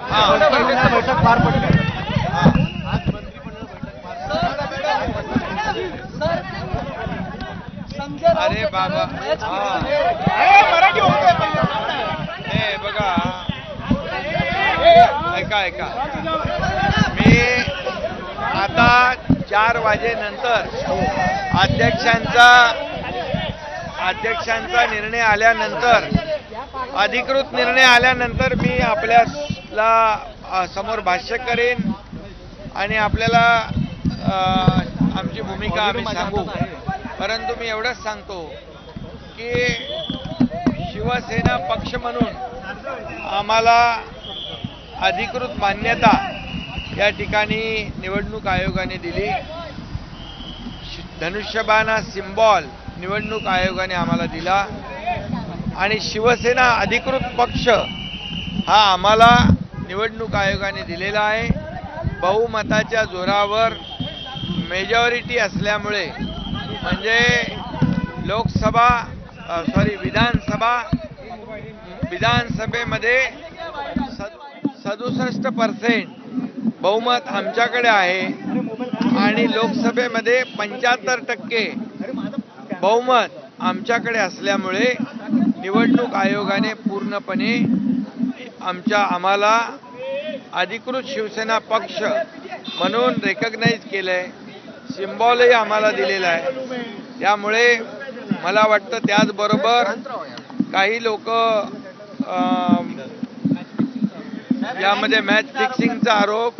मंत्रिमंडळ बैठक पार पडली. अरे बाबा मराठी हे बघा, ऐका मी आता 4 वाजेनंतर अध्यक्षांचा निर्णय आल्यानंतर, अधिकृत निर्णय आल्यानंतर मी आपल्याला समोर भाष्य करेन आणि आपल्याला आमची भूमिका आम्ही सांगू. परंतु मी एवढंच सांगतो की शिवसेना पक्ष म्हणून आम्हाला अधिकृत मान्यता या ठिकाणी निवडणूक आयोगाने दिली. धनुष्यबाण हा सिम्बॉल निवडणूक आयोगाने आम्हाला दिला आणि शिवसेना अधिकृत पक्ष हा आम्हाला निवडणूक आयोगाने दिलेला आहे. बहुमताच्या जोरावर मेजॉरिटी असल्यामुळे, म्हणजे विधानसभेमध्ये 67% बहुमत आमच्याकडे आहे आणि लोकसभेमध्ये 75% बहुमत आमच्याकडे असल्यामुळे निवडणूक आयोगाने पूर्णपणे आम्हाला अधिकृत शिवसेना पक्ष म्हणून रेकग्नाइज केलंय. सिम्बॉलही आम्हाला दिलेला आहे. त्यामुळे मला वाटतं त्याचबरोबर काही लोक यामध्ये मॅच फिक्सिंगचा आरोप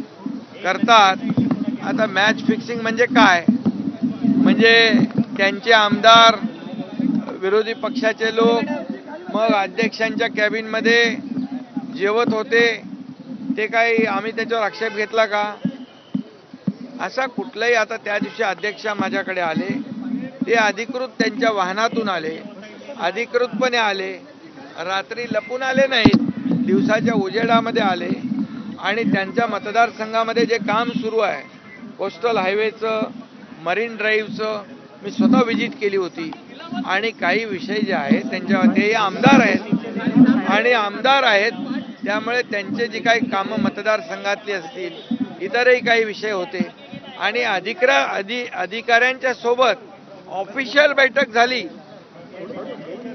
करतात. आता मॅच फिक्सिंग म्हणजे काय? म्हणजे त्यांचे आमदार, विरोधी पक्षाचे लोक मग अध्यक्षांच्या कॅबिनमध्ये जेवत होते, ते काही आम्ही त्याच्यावर आक्षेप घेतला का? असा कुठलाही, आता त्या दिवशी अध्यक्ष माझ्याकडे आले, ते अधिकृत त्यांच्या वाहनातून आले, अधिकृतपणे आले, रात्री लपून आले नाहीत, दिवसाच्या उजेडामध्ये आले आणि त्यांच्या मतदारसंघामध्ये जे काम सुरू आहे, कोस्टल हायवेचं, मरीन ड्राईव्हचं, मी स्वतः व्हिजिट केली होती आणि काही विषय जे आहेत त्यांच्या, ते आमदार आहेत त्यामुळे त्यांचे जे काही कामं मतदारसंघातली असतील, इतरही काही विषय होते आणि अधिकाऱ्यांच्या सोबत ऑफिशियल बैठक झाली,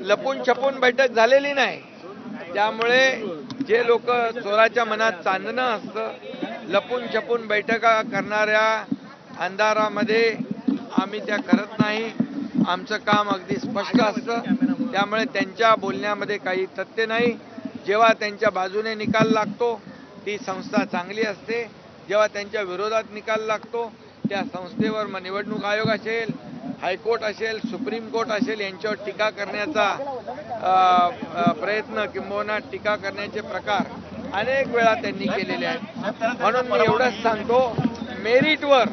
लपून छपून बैठक झालेली नाही. त्यामुळे जे लोक चोराच्या मनात चांदणं असतं, लपून छपून बैठका करणाऱ्या अंधारामध्ये आम्ही त्या करत नाही. आमचं काम अगदी स्पष्ट असतं. त्यामुळे त्यांच्या बोलण्यामध्ये काही तथ्य नाही. जेव्हा त्यांच्या बाजूने निकाल लागतो ती संस्था चांगली असते, जेव्हा त्यांच्या विरोधात निकाल लागतो त्या संस्थेवर मग निवडणूक आयोग असेल, हायकोर्ट असेल, सुप्रीम कोर्ट असेल, यांच्यावर टीका करण्याचा प्रयत्न किंबहुना टीका करण्याचे प्रकार अनेक वेळा त्यांनी केलेले आहेत. म्हणून मी एवढंच सांगतो, मेरिटवर,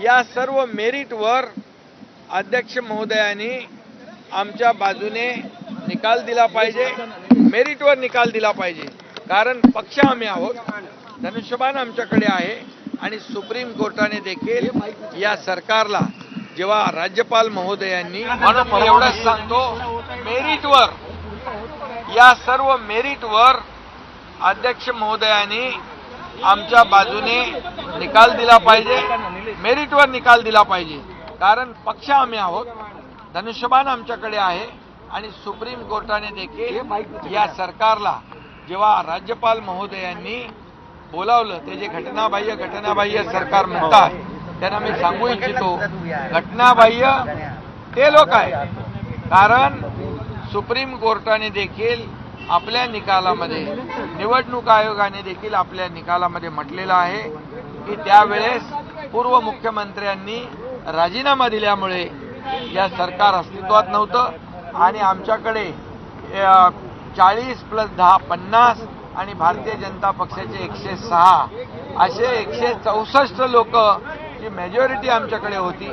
या सर्व मेरिटवर अध्यक्ष महोदयांनी आमच्या बाजूने निकाल दिला पाहिजे, मेरिटवर निकाल दिला पाहिजे. कारण पक्ष आम्ही आहोत, धनुष्यबाण आमच्याकडे आहे आणि सुप्रीम कोर्टाने देखील या सरकारला, जेव्हा राज्यपाल महोदयांनी, म्हणून मी एवढंच सांगतो, मेरिटवर, या सर्व मेरिटवर अध्यक्ष महोदयांनी आमच्या बाजूने निकाल दिला पाहिजे, मेरिटवर निकाल दिला पाहिजे. कारण पक्ष आम्ही आहोत, धनुष्यबाण आमच्याकडे आहे आणि सुप्रीम कोर्टाने देखील या सरकारला, जेव्हा राज्यपाल महोदयांनी बोलावलं, ते जे घटनाबाह्य सरकार म्हणतात त्यांना मी सांगू इच्छितो, घटनाबाह्य ते लोक आहेत. कारण सुप्रीम कोर्टाने देखील आपल्या निकालामध्ये, निवडणूक आयोगाने देखील आपल्या निकालामध्ये म्हटलेलं आहे की त्यावेळेस पूर्व मुख्यमंत्र्यांनी राजीनामा दिल्यामुळे या सरकार अस्तित्वात नव्हतं आणि आमच्याकडे 40 + 10 50 आणि भारतीय जनता पक्षाचे 106 असे 164 लोक जी मेजॉरिटी आमच्याकडे होती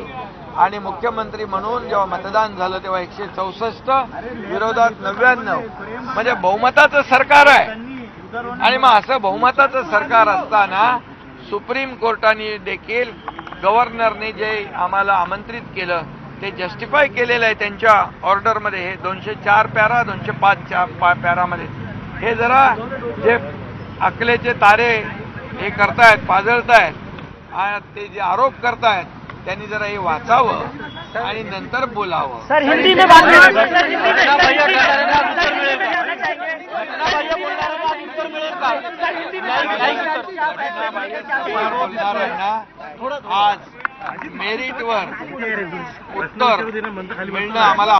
आणि मुख्यमंत्री म्हणून जेव्हा मतदान झालं तेव्हा 164 विरोधात 99, म्हणजे बहुमताचं सरकार आहे. आणि मग असं बहुमताचं सरकार असताना सुप्रीम कोर्टाने देखील गव्हर्नरने जे आम्हाला आमंत्रित केलं ते जस्टिफाय केलेलं आहे त्यांच्या ऑर्डरमध्ये. हे 204 पॅरा 205 पॅरामध्ये हे जरा जे अकलेचे तारे हे करतायत, पाजळतायत, ते जे आरोप करतायत त्यांनी जरा हे वाचावं आणि नंतर बोलावं. सर हिंदी में बात करें. बोलणार आहे ना, आज मेरिटवर उत्तर मिळणं आम्हाला